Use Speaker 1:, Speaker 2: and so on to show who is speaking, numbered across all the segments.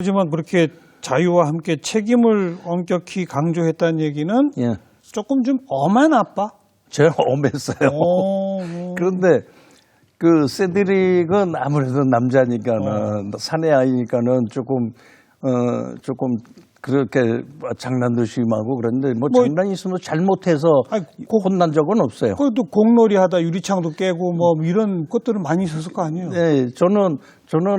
Speaker 1: 하지만 그렇게 자유와 함께 책임을 엄격히 강조했다는 얘기는
Speaker 2: 예.
Speaker 1: 조금 좀 엄한 아빠?
Speaker 2: 제가 엄했어요. 그런데 그 세드릭은 아무래도 남자니까는 사내 아이니까는 조금 그렇게 장난도 심하고 그런데 뭐 장난이 있으면 잘못해서 혼난 적은 없어요.
Speaker 1: 그래도 공놀이 하다 유리창도 깨고 뭐 이런 것들은 많이 있었을 거 아니에요?
Speaker 2: 네, 저는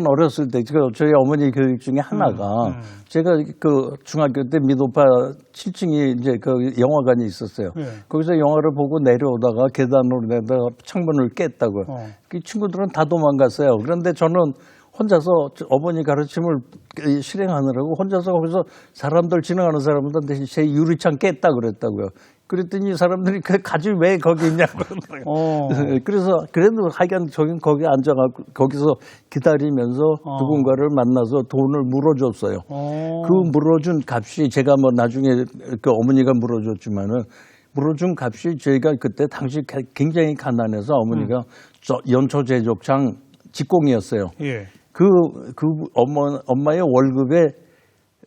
Speaker 2: 어렸을 때 저희 어머니 교육 중에 하나가 제가 그 중학교 때 미도파 7층이 이제 그 영화관이 있었어요.
Speaker 1: 네.
Speaker 2: 거기서 영화를 보고 내려오다가 계단으로 내다가 창문을 깼다고요. 그 친구들은 다 도망갔어요. 그런데 저는 혼자서 어머니 가르침을 실행하느라고 혼자서 거기서 사람들 지나가는 사람들한테 제 유리창 깼다 그랬다고요. 그랬더니 사람들이 그 가지 왜 거기 있냐고 그러더라고요. 그래서 그래도 하여간 저긴 거기 앉아갖고 거기서 기다리면서 누군가를 만나서 돈을 물어줬어요. 그 물어준 값이 제가 뭐 나중에 그 어머니가 물어줬지만은 물어준 값이 저희가 그때 당시 굉장히 가난해서 어머니가 연초 제족창 직공이었어요.
Speaker 1: 예.
Speaker 2: 그 엄마의 월급에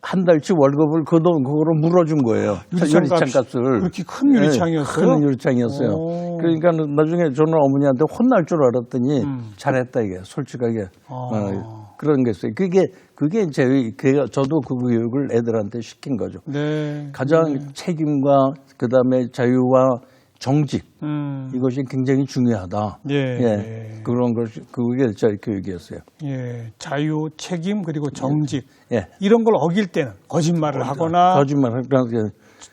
Speaker 2: 한 달치 월급을 그 돈 그거로 물어준 거예요. 유리창 값을.
Speaker 1: 그렇게 큰 유리창이었어요?
Speaker 2: 네, 큰 유리창이었어요. 그러니까 나중에 저는 어머니한테 혼날 줄 알았더니 잘했다 이게 솔직하게 그런 게 있어요. 그게 이제 저도 그 교육을 애들한테 시킨 거죠.
Speaker 1: 네.
Speaker 2: 가장 책임과 그다음에 자유와 정직 이것이 굉장히 중요하다.
Speaker 1: 예.
Speaker 2: 그런 것이 그게 저희 교육이었어요.
Speaker 1: 예. 자유, 책임 그리고 정직
Speaker 2: 예.
Speaker 1: 이런 걸 어길 때는 거짓말을 하거나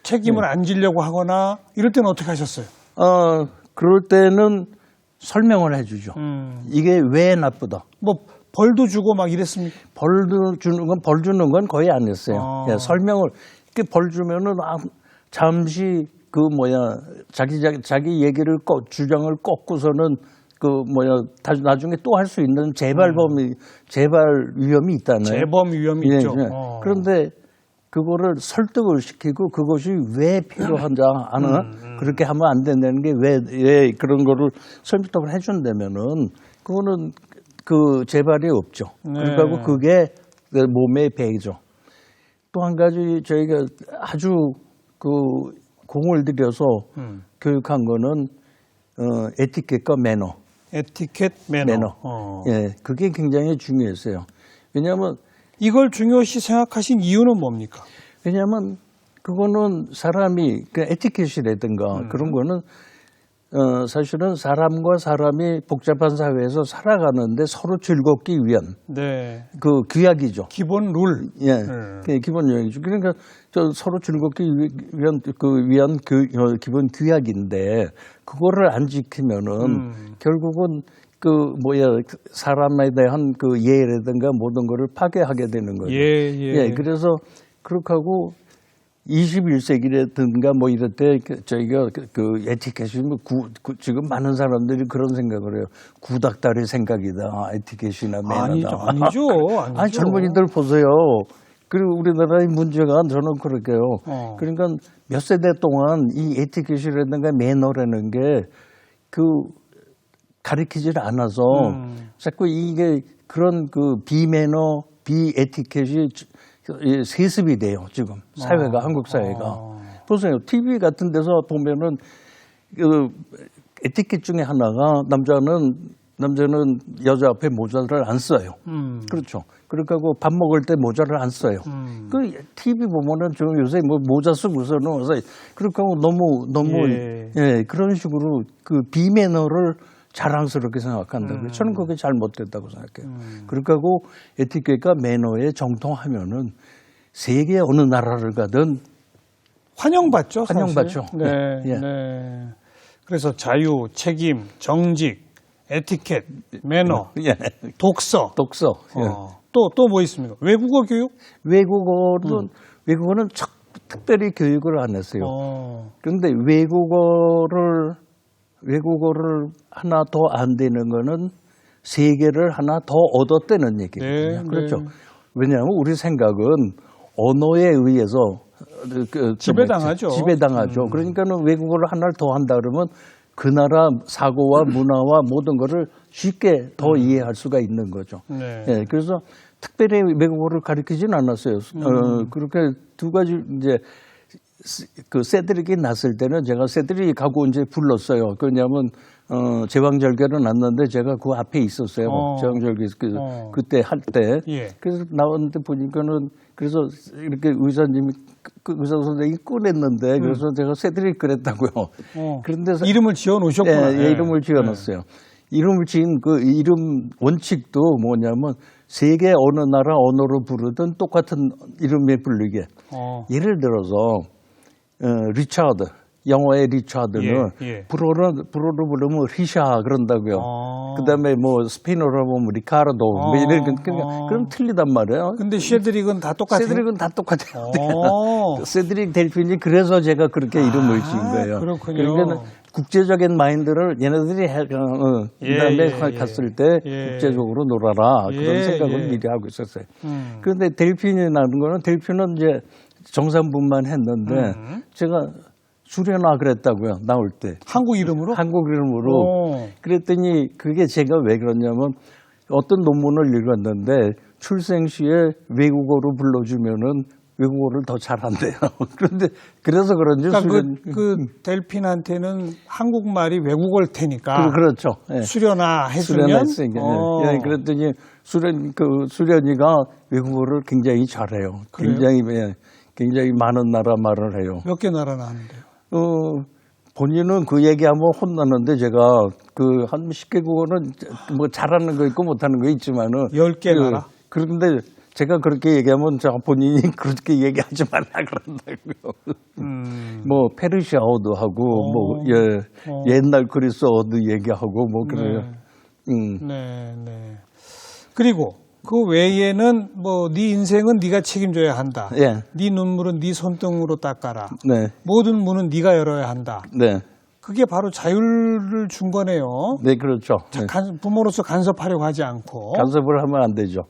Speaker 1: 책임을 안 지려고 하거나 이럴 때는 어떻게 하셨어요?
Speaker 2: 그럴 때는 설명을 해주죠. 이게 왜 나쁘다.
Speaker 1: 뭐 벌도 주고 막 이랬습니까?
Speaker 2: 벌 주는 건 거의 안 했어요. 예, 설명을 이렇게 벌 주면은 잠시 자기 얘기를 주장을 꺾고서는 나중에 또 할 수 있는 재발 위험이 있다는.
Speaker 1: 재범 위험이
Speaker 2: 예,
Speaker 1: 있죠.
Speaker 2: 예. 그런데 그거를 설득을 시키고 그것이 왜 필요한지 아는 그렇게 하면 안 된다는 게 왜 그런 거를 설득을 해준다면은 그거는 그 재발이 없죠.
Speaker 1: 네.
Speaker 2: 그러니까 그게 몸에 배이죠. 또 한 가지 저희가 아주 공을 들여서 교육한 거는 에티켓과 매너.
Speaker 1: 에티켓, 매너.
Speaker 2: 예, 그게 굉장히 중요했어요. 왜냐하면
Speaker 1: 이걸 중요시 생각하신 이유는 뭡니까?
Speaker 2: 왜냐하면 그거는 사람이 에티켓이라든가 그런 거는 사실은 사람과 사람이 복잡한 사회에서 살아가는데 서로 즐겁기 위한 그 규약이죠.
Speaker 1: 기본 룰.
Speaker 2: 예, 기본 유형이죠. 그러니까 서로 즐겁기 위한 기본 규약인데 그거를 안 지키면은 결국은 사람에 대한 그 예라든가 모든 거를 파괴하게 되는 거죠.
Speaker 1: 예.
Speaker 2: 그래서 그렇게 하고 21세기라든가 뭐 이럴 때 저희가 그 에티켓이 지금 많은 사람들이 그런 생각을 해요. 구닥다리 생각이다. 에티켓이나 매너다.
Speaker 1: 아니죠.
Speaker 2: 아니 젊은이들 보세요. 그리고 우리나라의 문제가 저는 그럴게요. 그러니까 몇 세대 동안 이 에티켓이라든가 매너라는 게 가리키질 않아서 자꾸 이게 그런 비매너, 비에티켓이 세습이 돼요, 지금. 한국 사회가. 보세요. TV 같은 데서 보면은 에티켓 중에 하나가 남자는 여자 앞에 모자를 안 써요. 그렇죠. 그러니까 밥 먹을 때 모자를 안 써요. TV 보면은 요새 모자 쓰고서는 그렇게 하고 너무 그런 식으로 비매너를 자랑스럽게 생각한다고요. 저는 그게 잘못됐다고 생각해요. 그렇게 하고 에티켓과 매너에 정통하면은 세계 어느 나라를 가든
Speaker 1: 환영받죠.
Speaker 2: 환영받죠.
Speaker 1: 네. 그래서 자유, 책임, 정직, 에티켓, 매너, 독서. 또 뭐 있습니까? 외국어 교육?
Speaker 2: 외국어는 특별히 교육을 안 했어요. 그런데 외국어를 하나 더 안 되는 거는 세계를 하나 더 얻었다는 얘기거든요. 그렇죠. 왜냐하면 우리 생각은 언어에 의해서
Speaker 1: 지배당하죠.
Speaker 2: 그러니까는 외국어를 하나를 더 한다 그러면 그 나라 사고와 문화와 모든 거를 쉽게 더 이해할 수가 있는 거죠.
Speaker 1: 네.
Speaker 2: 예, 그래서 특별히 외국어를 가르치진 않았어요. 그렇게 두 가지 이제 그 세드릭이 났을 때는 제가 세드릭이 가고 이제 불렀어요. 그냐면 제왕절개를 났는데 제가 그 앞에 있었어요. 제왕절개 그때 할 때.
Speaker 1: 예.
Speaker 2: 그래서 나왔는데 보니까는 그래서 이렇게 의사님이 의사 선생님이 꺼냈는데 그래서 제가 세드릭 그랬다고요. 그런데
Speaker 1: 이름을 지어 놓으셨구나.
Speaker 2: 예, 이름을 지어 놨어요. 이름을 지은 그 이름 원칙도 뭐냐면 세계 어느 나라 언어로 부르든 똑같은 이름에 부르게. 예를 들어서 리차드, 영어의 리차드는 불어로 부르면 리샤 그런다고요. 그다음에 뭐 스페인어로 보면 리카르도 뭐 이런 그럼 틀리단 말이에요.
Speaker 1: 근데 셰드릭은 다 똑같아요.
Speaker 2: 세드릭은 다 똑같아요. 세드릭 델핀이 그래서 제가 그렇게 이름을 지은 거예요.
Speaker 1: 그렇군요.
Speaker 2: 그러니까 국제적인 마인드를 얘네들이 그다음에 갔을 때 국제적으로 놀아라 그런 생각을 미리 하고 있었어요. 그런데 델핀이 나는 거는 델핀은 이제 정산분만 했는데 제가 수련아 그랬다고요. 나올 때.
Speaker 1: 한국 이름으로?
Speaker 2: 한국 이름으로. 그랬더니 그게 제가 왜 그러냐면 어떤 논문을 읽었는데 출생 시에 외국어로 불러주면은 외국어를 더 잘한대요. 그런데 그래서 그런지
Speaker 1: 그러니까 그 델핀한테는 한국말이 외국어일 테니까.
Speaker 2: 그렇죠. 예.
Speaker 1: 수련아 해주면.
Speaker 2: 예, 그랬더니 수련이가 외국어를 굉장히 잘해요. 굉장히 많은 나라 말을 해요.
Speaker 1: 몇 개 나라나 하는데요?
Speaker 2: 본인은 그 얘기하면 혼나는데 제가 그 한 10개국어는 뭐 잘하는 거 있고 못하는 거 있지만은
Speaker 1: 10개 나라?
Speaker 2: 그런데 제가 그렇게 얘기하면 본인이 그렇게 얘기하지 말라 그런다고요. 뭐 페르시아어도 하고 뭐 옛날 그리스어도 얘기하고 뭐 그래요.
Speaker 1: 네. 그리고 그 외에는 뭐 네 인생은 네가 책임져야 한다. 네 눈물은 네 손등으로 닦아라. 모든 문은 네가 열어야 한다. 그게 바로 자유를 준 거네요.
Speaker 2: 네, 그렇죠.
Speaker 1: 부모로서 간섭하려고 하지 않고.
Speaker 2: 간섭을 하면 안 되죠.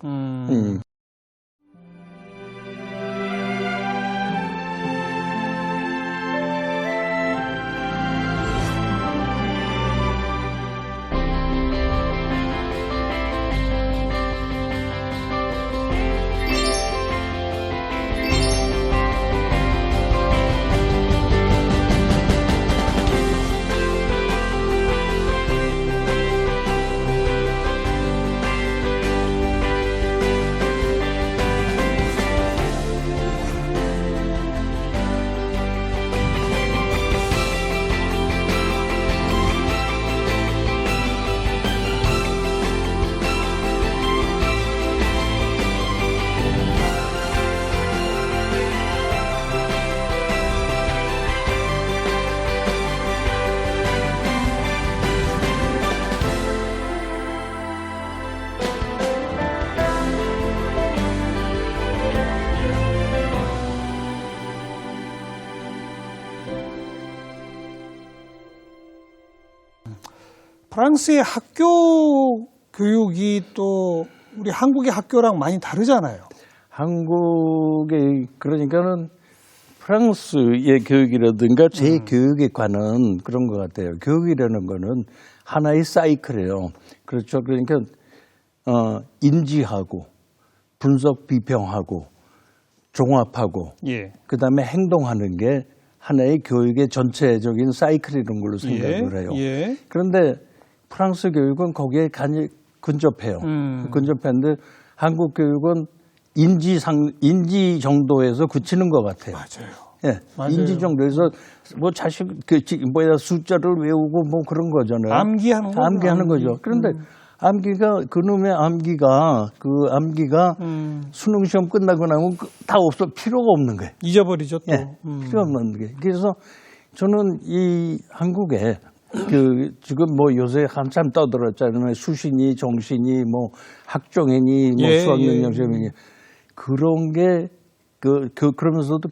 Speaker 1: 프랑스의 학교 교육이 또 우리 한국의 학교랑 많이 다르잖아요.
Speaker 2: 한국의 그러니까는 프랑스의 교육이라든가 제 교육에 관한 그런 것 같아요. 교육이라는 거는 하나의 사이클이에요. 그렇죠. 그러니까 인지하고 분석 비평하고 종합하고 그다음에 행동하는 게 하나의 교육의 전체적인 사이클이라는 걸로 생각을 해요. 그런데 프랑스 교육은 거기에 근접해요. 근접했는데 한국 교육은 인지 정도에서 그치는 것 같아요.
Speaker 1: 맞아요.
Speaker 2: 맞아요. 인지 정도에서 뭐 자식 숫자를 외우고 뭐 그런 거잖아요. 암기하는 거죠. 그런데 암기가 그놈의 암기가 수능 시험 끝나고 나면 다 없어 필요가 없는 거예요.
Speaker 1: 잊어버리죠 또.
Speaker 2: 필요 없는 거예요. 그래서 저는 이 한국에 지금 뭐 요새 한참 떠들었잖아요. 수신이, 정신이, 뭐 학종이니, 뭐 수학능력 시험이니 그런 게 그러면서도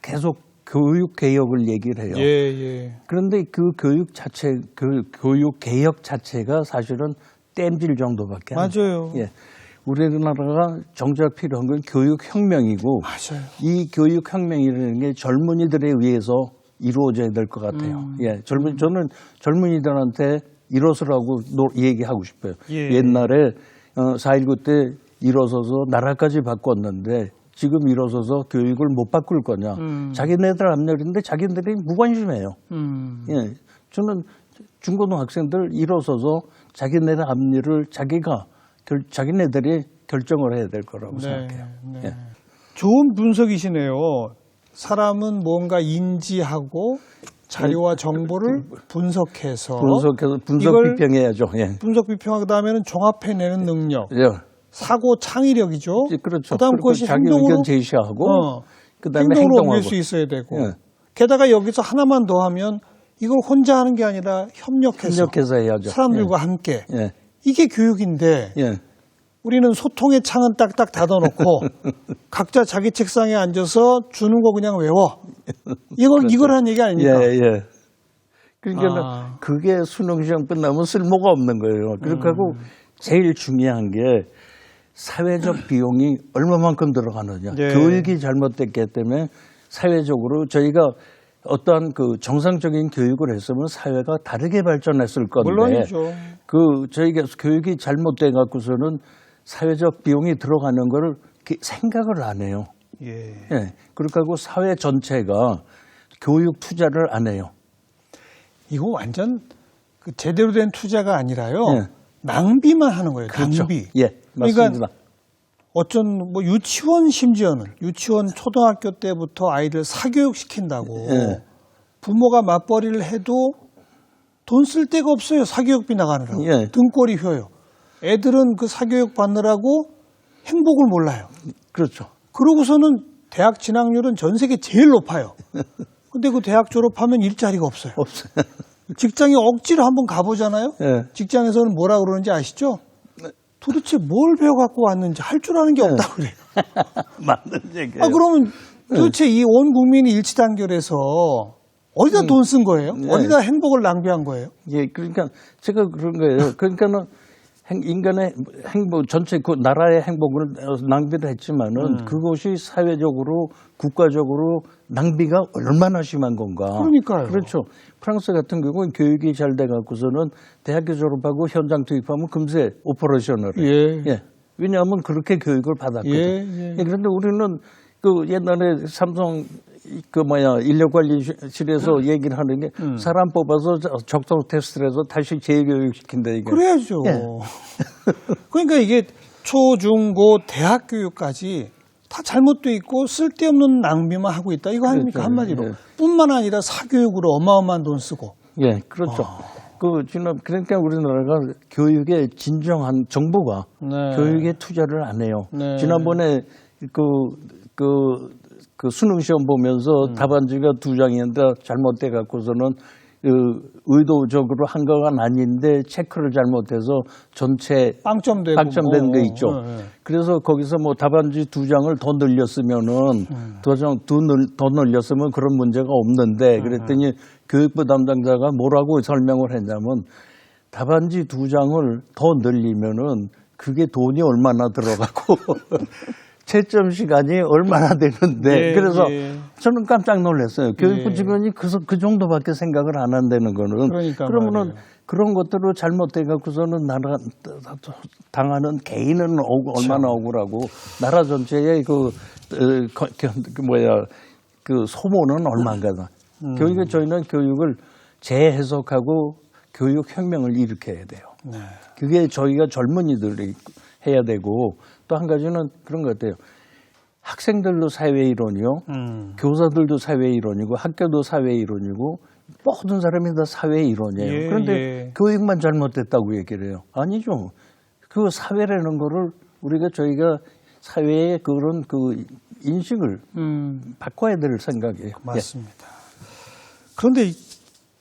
Speaker 2: 계속 교육 개혁을 얘기를 해요. 그런데 그 교육 개혁 자체가 사실은 땜질 정도밖에 안 돼요.
Speaker 1: 맞아요.
Speaker 2: 우리나라가 정작 필요한 건 교육 혁명이고 이 교육 혁명이라는 게 젊은이들에 의해서 이루어져야 될 것 같아요. 예, 저는 젊은이들한테 일어서라고 얘기하고 싶어요.
Speaker 1: 예.
Speaker 2: 옛날에 4.19 때 일어서서 나라까지 바꿨는데 지금 일어서서 교육을 못 바꿀 거냐. 자기네들 앞날인데 자기네들이 무관심해요. 예, 저는 중고등학생들 일어서서 자기네들 앞일을 자기네들이 결정을 해야 될 거라고 생각해요.
Speaker 1: 네.
Speaker 2: 예.
Speaker 1: 좋은 분석이시네요. 사람은 뭔가 인지하고 자료와 정보를 분석
Speaker 2: 비평해야죠. 예.
Speaker 1: 분석 비평하고 그다음에는 종합해내는 능력,
Speaker 2: 예.
Speaker 1: 사고 창의력이죠.
Speaker 2: 그렇죠.
Speaker 1: 그다음 그것이
Speaker 2: 자기
Speaker 1: 행동으로
Speaker 2: 의견 제시하고 그다음에
Speaker 1: 행동으로
Speaker 2: 행동하고.
Speaker 1: 옮길 수 있어야 되고.
Speaker 2: 예.
Speaker 1: 게다가 여기서 하나만 더 하면 이걸 혼자 하는 게 아니라 협력해서
Speaker 2: 해야죠.
Speaker 1: 사람들과 함께.
Speaker 2: 예.
Speaker 1: 이게 교육인데
Speaker 2: 예.
Speaker 1: 우리는 소통의 창은 딱딱 닫아놓고 각자 자기 책상에 앉아서 주는 거 그냥 외워. 이걸 하는 얘기 아닙니까?
Speaker 2: 예, 예. 그러니까 그게 수능 시험 끝나면 쓸모가 없는 거예요. 그렇고 제일 중요한 게 사회적 비용이 얼마만큼 들어가느냐.
Speaker 1: 예.
Speaker 2: 교육이 잘못됐기 때문에 사회적으로 저희가 어떠한 그 정상적인 교육을 했으면 사회가 다르게 발전했을 건데.
Speaker 1: 물론이죠.
Speaker 2: 저희가 교육이 잘못돼 갖고서는 사회적 비용이 들어가는 거를 생각을 안 해요.
Speaker 1: 예.
Speaker 2: 예. 그렇게 하고 사회 전체가 교육 투자를 안 해요.
Speaker 1: 이거 완전 그 제대로 된 투자가 아니라요.
Speaker 2: 예.
Speaker 1: 낭비만 하는 거예요.
Speaker 2: 그렇죠.
Speaker 1: 낭비.
Speaker 2: 예, 맞습니다.
Speaker 1: 그러니까 어쩐 뭐 유치원 심지어는 유치원 초등학교 때부터 아이들 사교육 시킨다고
Speaker 2: 예.
Speaker 1: 부모가 맞벌이를 해도 돈 쓸 데가 없어요. 사교육비 나가느라고.
Speaker 2: 예.
Speaker 1: 등골이 휘어요. 애들은 그 사교육 받느라고 행복을 몰라요.
Speaker 2: 그렇죠.
Speaker 1: 그러고서는 대학 진학률은 전 세계 제일 높아요. 근데 그 대학 졸업하면 일자리가 없어요.
Speaker 2: 없어요.
Speaker 1: 직장에 억지로 한번 가보잖아요.
Speaker 2: 예.
Speaker 1: 직장에서는 뭐라 그러는지 아시죠? 도대체 뭘 배워갖고 왔는지 할 줄 아는 게 없다고 그래요.
Speaker 2: 맞는 얘기예요.
Speaker 1: 그러면 도대체 이 온 국민이 일치단결해서 어디다 돈 쓴 거예요?
Speaker 2: 네.
Speaker 1: 어디다 행복을 낭비한 거예요?
Speaker 2: 예, 그러니까 제가 그런 거예요. 그러니까는 인간의 행복 전체 그 나라의 행복을 낭비를 했지만은 그것이 사회적으로 국가적으로 낭비가 얼마나 심한 건가.
Speaker 1: 그러니까요.
Speaker 2: 그렇죠. 프랑스 같은 경우는 교육이 잘 돼 갖고서는 대학교 졸업하고 현장 투입하면 금세 오퍼레이션을 해요.
Speaker 1: 예.
Speaker 2: 예. 왜냐하면 그렇게 교육을 받았거든.
Speaker 1: 예.
Speaker 2: 예, 그런데 우리는 그 옛날에 삼성 인력관리실에서 얘기를 하는 게 사람 뽑아서 적성 테스트를 해서 다시 재교육 시킨다 이게.
Speaker 1: 그래야죠.
Speaker 2: 예.
Speaker 1: 그러니까 이게 초, 중, 고, 대학 교육까지 다 잘못돼 있고 쓸데없는 낭비만 하고 있다. 이거 아닙니까?
Speaker 2: 그렇죠.
Speaker 1: 한마디로.
Speaker 2: 예.
Speaker 1: 뿐만 아니라 사교육으로 어마어마한 돈 쓰고.
Speaker 2: 예, 그렇죠. 그러니까 우리나라가 교육에 진정한 정부가
Speaker 1: 네.
Speaker 2: 교육에 투자를 안 해요.
Speaker 1: 네.
Speaker 2: 지난번에 그 수능 시험 보면서 답안지가 2장인데 잘못돼 갖고서는 의도적으로 한 건 아닌데 체크를 잘못해서 전체 빵점된 거 있죠. 그래서 거기서 뭐 답안지 2장을 더 늘렸으면은 더 늘렸으면 그런 문제가 없는데 그랬더니 교육부 담당자가 뭐라고 설명을 했냐면 답안지 2장을 더 늘리면은 그게 돈이 얼마나 들어가고 채점 시간이 얼마나 되는데 그래서 저는 깜짝 놀랐어요. 교육부 직원이 그 정도밖에 생각을 안 한다는 거는 그러면은
Speaker 1: 말이에요.
Speaker 2: 그런 것들로 잘못돼 갖고서는 나라 당하는 개인은 얼마나 억울하고 나라 전체의 그 소모는 얼마인가. 저희는 교육을 재해석하고 교육 혁명을 일으켜야 돼요.
Speaker 1: 네.
Speaker 2: 그게 저희가 젊은이들이 해야 되고 또 한 가지는 그런 것 같아요. 학생들도 사회 이론이요. 교사들도 사회 이론이고 학교도 사회 이론이고 모든 사람이 다 사회 이론이에요. 그런데 교육만 잘못됐다고 얘기를 해요. 아니죠. 그 사회라는 거를 저희가 사회의 그런 그 인식을 바꿔야 될 생각이에요.
Speaker 1: 맞습니다. 그런데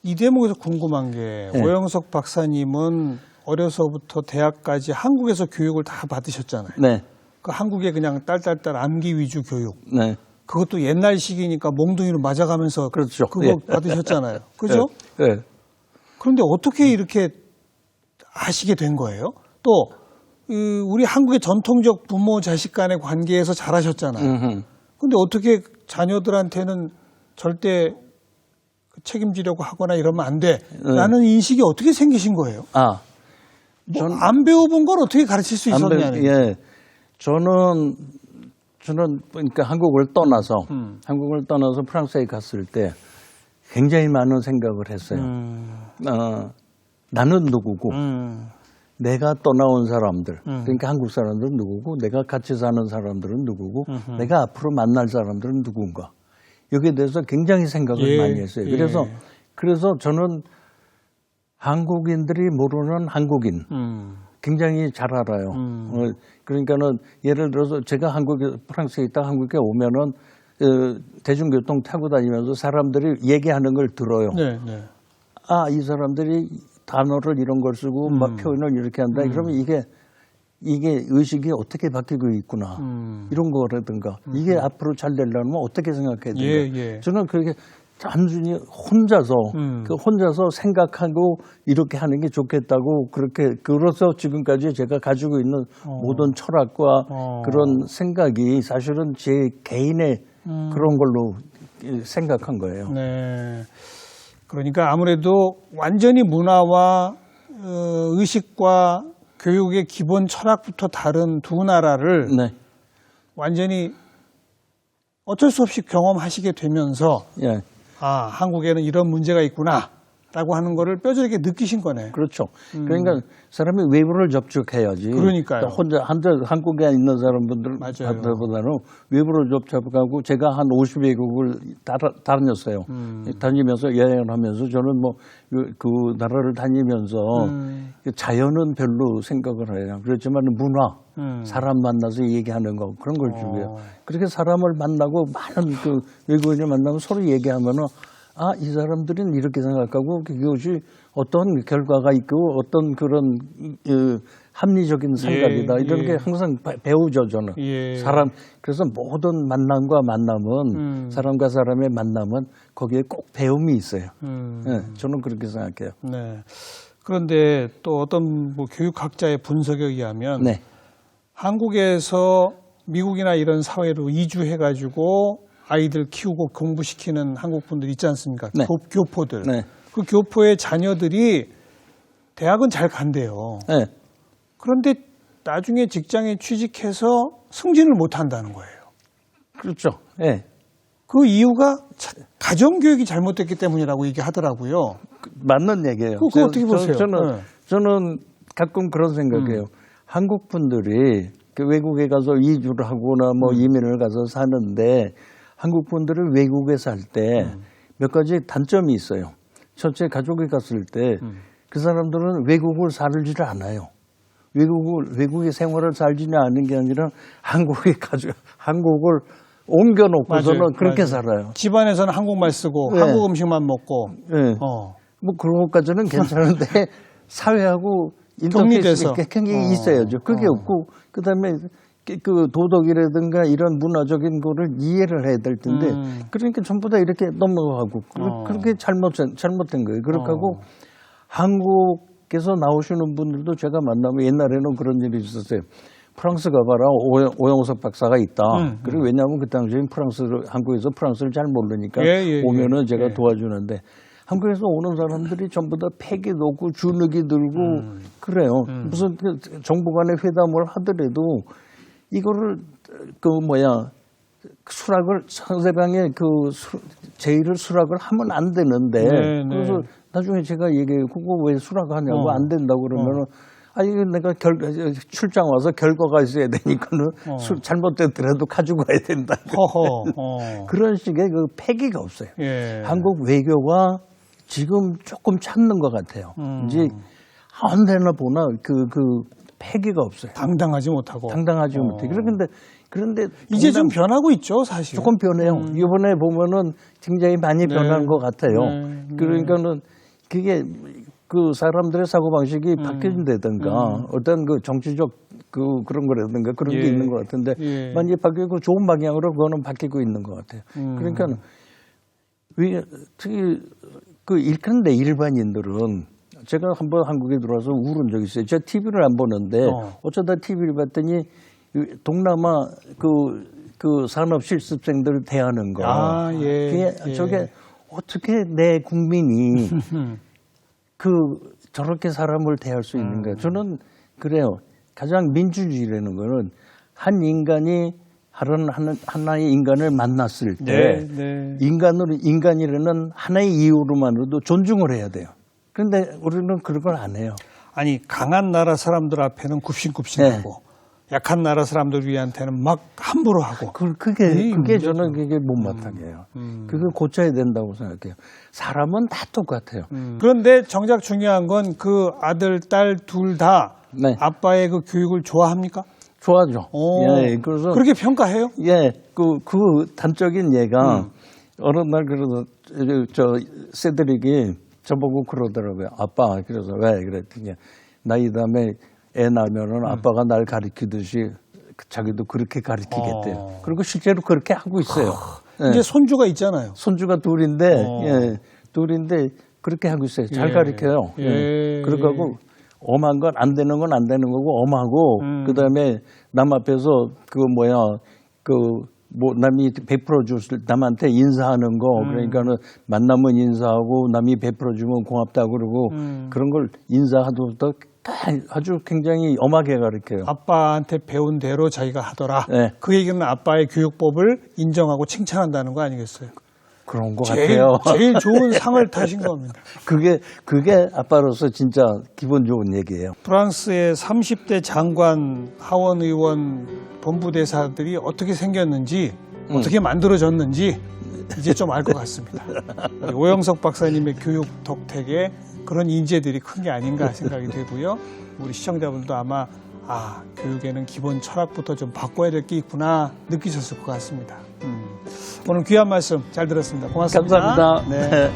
Speaker 1: 이 대목에서 궁금한 게 오영석 박사님은 어려서부터 대학까지 한국에서 교육을 다 받으셨잖아요.
Speaker 2: 네.
Speaker 1: 그 한국의 그냥 딸딸딸 암기 위주 교육.
Speaker 2: 네.
Speaker 1: 그것도 옛날식이니까 몽둥이로 맞아가면서
Speaker 2: 그렇죠.
Speaker 1: 그거 받으셨잖아요. 그죠?
Speaker 2: 네.
Speaker 1: 그런데 어떻게 이렇게 아시게 된 거예요? 또 우리 한국의 전통적 부모 자식 간의 관계에서 잘하셨잖아요. 그런데 어떻게 자녀들한테는 절대 책임지려고 하거나 이러면 안 돼라는 인식이 어떻게 생기신 거예요? 안 배워본 걸 어떻게 가르칠 수 있었냐는.
Speaker 2: 예, 저는 그러니까 한국을 떠나서 프랑스에 갔을 때 굉장히 많은 생각을 했어요. 나는 누구고, 내가 떠나온 사람들, 그러니까 한국 사람들은 누구고, 내가 같이 사는 사람들은 누구고, 내가 앞으로 만날 사람들은 누군가. 여기에 대해서 굉장히 생각을 많이 했어요. 그래서 저는 한국인들이 모르는 한국인 굉장히 잘 알아요. 그러니까는 예를 들어서 제가 프랑스에 있다 한국에 오면은 대중교통 타고 다니면서 사람들이 얘기하는 걸 들어요. 이 사람들이 단어를 이런 걸 쓰고 막 표현을 이렇게 한다. 그러면 이게 의식이 어떻게 바뀌고 있구나. 이런 거라든가. 이게 앞으로 잘 되려면 어떻게 생각해야 되나. 저는 그렇게 단순히 혼자서 생각하고 이렇게 하는 게 좋겠다고 그래서 지금까지 제가 가지고 있는 모든 철학과 그런 생각이 사실은 제 개인의 그런 걸로 생각한 거예요.
Speaker 1: 네. 그러니까 아무래도 완전히 문화와 의식과 교육의 기본 철학부터 다른 두 나라를 완전히 어쩔 수 없이 경험하시게 되면서 한국에는 이런 문제가 있구나라고 하는 거를 뼈저리게 느끼신 거네.
Speaker 2: 그렇죠. 그러니까 사람이 외부를 접촉해야지.
Speaker 1: 그러니까
Speaker 2: 혼자 한국에 있는 사람들보다는 외부를 접촉하고 제가 한 50개국을 다녔어요. 다니면서 여행을 하면서 저는 그 나라를 다니면서 자연은 별로 생각을 해요. 그렇지만 문화, 사람 만나서 얘기하는 거 그런 걸 주고요. 그렇게 사람을 만나고 많은 그 외국인을 만나면 서로 얘기하면은 이 사람들은 이렇게 생각하고 그것이 어떤 결과가 있고 어떤 그런 합리적인 생각이다. 이런 게 항상 배우죠, 저는. 그래서 모든 만남은 사람과 사람의 만남은 거기에 꼭 배움이 있어요. 저는 그렇게 생각해요.
Speaker 1: 네. 그런데 또 어떤 교육학자의 분석에 의하면 한국에서 미국이나 이런 사회로 이주해가지고 아이들 키우고 공부시키는 한국 분들 있지 않습니까? 교포들. 그 교포의 자녀들이 대학은 잘 간대요. 그런데 나중에 직장에 취직해서 승진을 못 한다는 거예요.
Speaker 2: 그렇죠.
Speaker 1: 그 이유가 가정교육이 잘못됐기 때문이라고 얘기하더라고요.
Speaker 2: 맞는 얘기예요.
Speaker 1: 그거 어떻게 보세요?
Speaker 2: 저는 가끔 그런 생각해요. 한국 분들이 외국에 가서 이주를 하거나 이민을 가서 사는데 한국 분들은 외국에 살 때 몇 가지 단점이 있어요. 첫째, 가족이 갔을 때 그 사람들은 외국을 살지를 않아요. 외국의 생활을 살지는 않는 게 아니라 한국을 옮겨놓고서는 그렇게 살아요.
Speaker 1: 집안에서는 한국말 쓰고 한국 음식만 먹고.
Speaker 2: 그런 것까지는 괜찮은데 사회하고 인터페이스가 굉장히 있어야죠. 그게 없고 그다음에 그 도덕이라든가 이런 문화적인 거를 이해를 해야 될 텐데 그러니까 전부 다 이렇게 넘어가고 그렇게 잘못된 거예요. 그렇게 하고 한국에서 나오시는 분들도 제가 만나면 옛날에는 그런 일이 있었어요. 프랑스 가봐라 오영석 박사가 있다. 그리고 왜냐하면 그 당시에 한국에서 프랑스를 잘 모르니까 오면은 제가 도와주는데 한국에서 오는 사람들이 전부 다 팩이 놓고 주눅이 들고 그래요. 무슨 정부 간의 회담을 하더라도 이거를 수락을 상대방의 제의를 수락을 하면 안 되는데 그래서 나중에 제가 얘기해요. 그거 왜 수락하냐고 안 된다고 그러면은 내가 출장 와서 결과가 있어야 되니까는 잘못됐더라도 가지고 가야 된다. 그런 식의 그 패기가 없어요. 한국 외교가 지금 조금 찾는 것 같아요. 이제 언제나 보나 그 패기가 없어요.
Speaker 1: 당당하지 못하고.
Speaker 2: 그런데
Speaker 1: 이제 좀 변하고 있죠, 사실.
Speaker 2: 조금 변해요. 이번에 보면은 굉장히 많이 변한 것 같아요. 그러니까는 그게 그 사람들의 사고방식이 바뀐다든가 어떤 그 정치적 그런 거라든가 그런 게 있는 것 같은데 많이 바뀌고 좋은 방향으로 그거는 바뀌고 있는 것 같아요. 그러니까 특히 그런데 일반인들은 제가 한번 한국에 들어와서 울은 적이 있어요. 제가 TV를 안 보는데 어쩌다 TV를 봤더니 동남아 그 산업 실습생들을 대하는 거. 저게 어떻게 내 국민이 저렇게 사람을 대할 수 있는가? 저는 그래요. 가장 민주주의라는 거는 한 인간이 하나의 인간을 만났을 때 인간이라는 하나의 이유로만으로도 존중을 해야 돼요. 그런데 우리는 그런 걸 안 해요.
Speaker 1: 아니 강한 나라 사람들 앞에는 굽신굽신하고 약한 나라 사람들 위한테는 막 함부로 하고.
Speaker 2: 그게 저는 그게 못마땅해요. 그걸 고쳐야 된다고 생각해요. 사람은 다 똑같아요.
Speaker 1: 그런데 정작 중요한 건 그 아들, 딸 둘 다 아빠의 그 교육을 좋아합니까?
Speaker 2: 좋아하죠.
Speaker 1: 그래서 그렇게 평가해요?
Speaker 2: 그 단적인 예가 어느 날 그래서 세드릭이 저보고 그러더라고요. 아빠, 그래서 왜 그랬더니 나이 다음에 애 낳으면은 아빠가 날 가르치듯이 자기도 그렇게 가르치겠대요. 그리고 실제로 그렇게 하고 있어요.
Speaker 1: 이제 손주가 있잖아요.
Speaker 2: 손주가 둘인데 그렇게 하고 있어요. 잘 가르쳐요. 그러고 엄한 건 안 되는 건 안 되는 거고 엄하고 그다음에 남 앞에서 남이 베풀어 줬을 남한테 인사하는 거 그러니까는 만나면 인사하고 남이 베풀어 주면 고맙다 그러고 그런 걸 인사하도 아주 굉장히 엄하게 가르쳐요.
Speaker 1: 아빠한테 배운 대로 자기가 하더라. 그 얘기는 아빠의 교육법을 인정하고 칭찬한다는 거 아니겠어요?
Speaker 2: 그런 것 같아요.
Speaker 1: 제일 좋은 상을 타신 겁니다.
Speaker 2: 그게 아빠로서 진짜 기분 좋은 얘기예요.
Speaker 1: 프랑스의 30대 장관, 하원 의원, 본부대사들이 어떻게 생겼는지, 어떻게 만들어졌는지 이제 좀 알 것 같습니다. 오영석 박사님의 교육 덕택에 그런 인재들이 큰 게 아닌가 생각이 되고요. 우리 시청자분도 아마 교육에는 기본 철학부터 좀 바꿔야 될 게 있구나 느끼셨을 것 같습니다. 오늘 귀한 말씀 잘 들었습니다. 고맙습니다.
Speaker 2: 감사합니다. 네.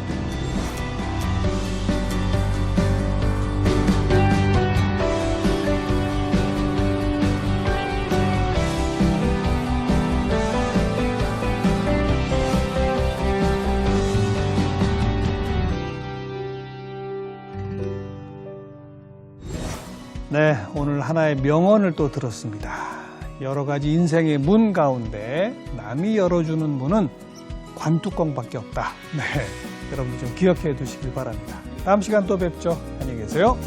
Speaker 1: 네, 오늘 하나의 명언을 또 들었습니다. 여러 가지 인생의 문 가운데 남이 열어주는 문은 관뚜껑밖에 없다. 네, 여러분 좀 기억해 두시길 바랍니다. 다음 시간 또 뵙죠. 안녕히 계세요.